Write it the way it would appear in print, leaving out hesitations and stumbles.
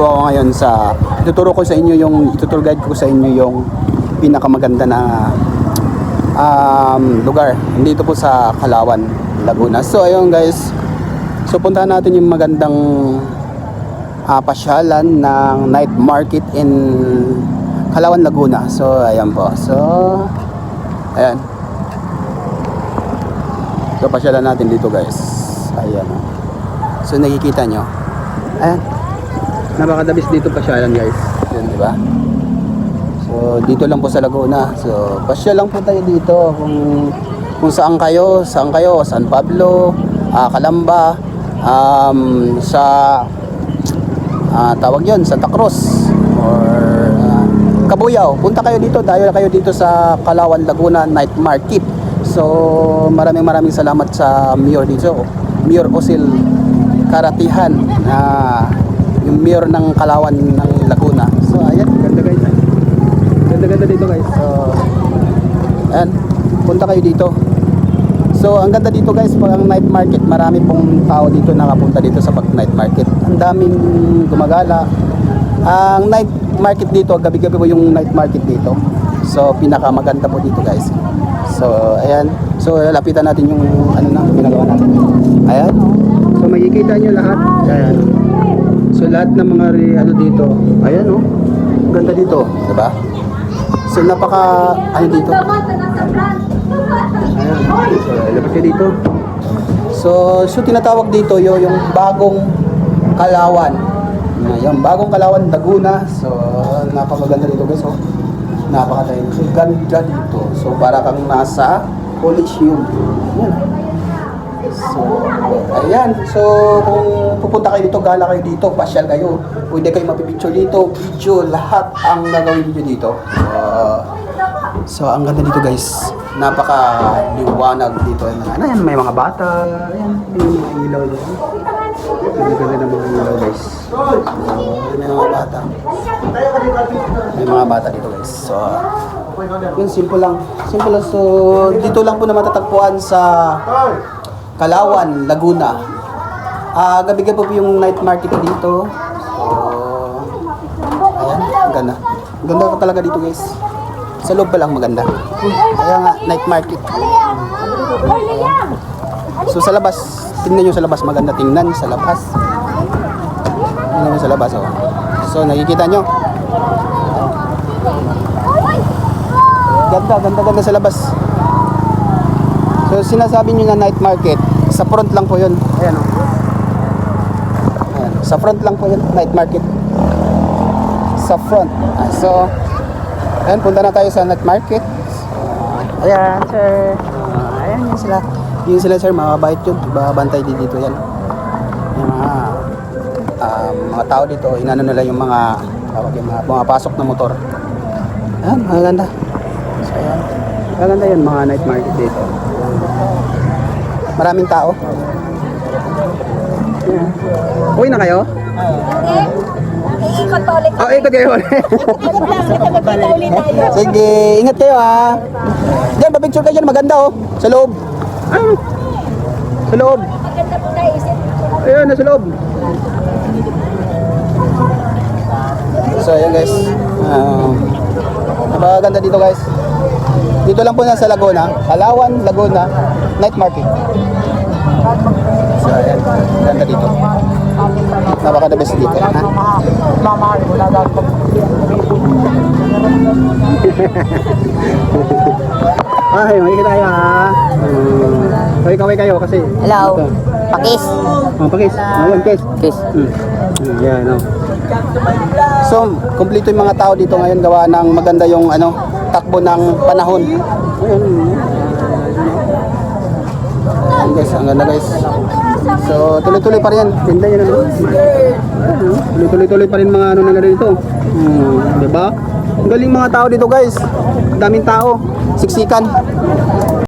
nandito ako ngayon sa ituturo ko sa inyo yung itutur guide ko sa inyo yung pinakamaganda na lugar dito po sa Kalawan, Laguna. So ayun guys, so puntahan natin yung magandang pasyalan ng night market in Kalawan, Laguna. So ayan po, so ayan, so pasyalan natin dito guys. Ayan, so nakikita nyo, ayan, napakadabis dito pasyalan guys. Yun, di ba? So dito lang po sa Laguna. So pasyal lang po tayo dito kung saan kayo, San Pablo, Calamba, sa tawag yon, Santa Cruz or Cabuyao. Punta kayo dito, dayo kayo dito sa Kalawan, Laguna Night Market. So maraming salamat sa Mayor dito, Mayor Osil Karatihan, yung mayor ng Kalawan ng Laguna. So ayan, ganda guys, ganda dito guys. So ayan, punta kayo dito. So ang ganda dito guys, pag ang night market, marami pong tao dito nakapunta dito sa pag night market. Ang daming gumagala. Ang night market dito, gabi-gabi po yung night market dito. So pinakamaganda po dito guys. So ayan, so lapitan natin yung ano na ginagawa natin. Ayan, so makikita nyo lahat. Ayan, so lahat ng mga ano dito, ayan oh, ganda dito, diba? So napaka ano dito. Ayan, so labas kayo dito. So tinatawag dito yung bagong Kalawan. Yung bagong Kalawan, Laguna. So napakaganda dito guys oh. Napakatayo. So ganda dito. So para kang nasa Coliseum. Ayan. So ayan. So kung pupunta kayo dito, gala kayo dito, pasyal kayo. Pwede kayo mapipicture dito, video, lahat ang gagawin niyo dito. So ang ganda dito guys. Napaka-liwanag dito. Ayan, may mga bata. Ayan, may mga ilaw dito. Ganda ng mga ilaw guys. So, may mga bata. May mga bata dito guys. So, yun, simple lang. Simple lang. So, dito lang po na matatagpuan sa Kalawan, Laguna. Gabi-gabi po yung night market dito. So, ayan, ganda. Ganda ko talaga dito guys. Sa loob pa lang maganda. Kaya nga, night market. So sa labas, tingnan nyo sa labas, maganda tingnan sa labas. Tingnan nyo sa labas, oh. So nakikita nyo. Ganda sa labas. So sinasabi nyo na night market, sa front lang po yun. Ayan, oh. Ayan, sa front lang po yun, night market. Sa front. So ayan, punta na tayo sa night market. Ayan, sir. Ayan, yun sila. Yun sila, sir. Mababait yun. Babantay din dito yan. Yung mga tao dito, inano nila yung mga pumapasok na motor. Ayan, maganda. So, ayan. Maganda yun, mga night market dito. Maraming tao. Ayan. Uwi na kayo? Ikot pa ulit. Ikot kayo ulit. Ikot lang, magkita ulit tayo. Sige, ingat kayo ha. Diyan, papicture kayo dyan, maganda oh. Sa loob. Ayun. Sa loob. Maganda po tayo isip. Ayun, nasa loob. So, ayan guys. Napakaganda dito guys. Dito lang po na sa Laguna. Kalawan, Laguna, night market. So, ayan. Ganda dito. Napaka-the best dito. Ha? Ay, makikita tayo ha. Kaway kayo kasi. Hello. Ito. Pakis. Pakis. Ayan, kiss. Kiss. Ayan, oh. So, kumpleto yung mga tao dito ngayon gawa ng maganda yung takbo ng panahon. Ayan guys, ang ganda guys. So, tuloy-tuloy pa rin yan. Tinda yun tuloy-tuloy pa rin mga nila dito. Diba? Ang galing mga tao dito guys. Daming tao. Siksikan.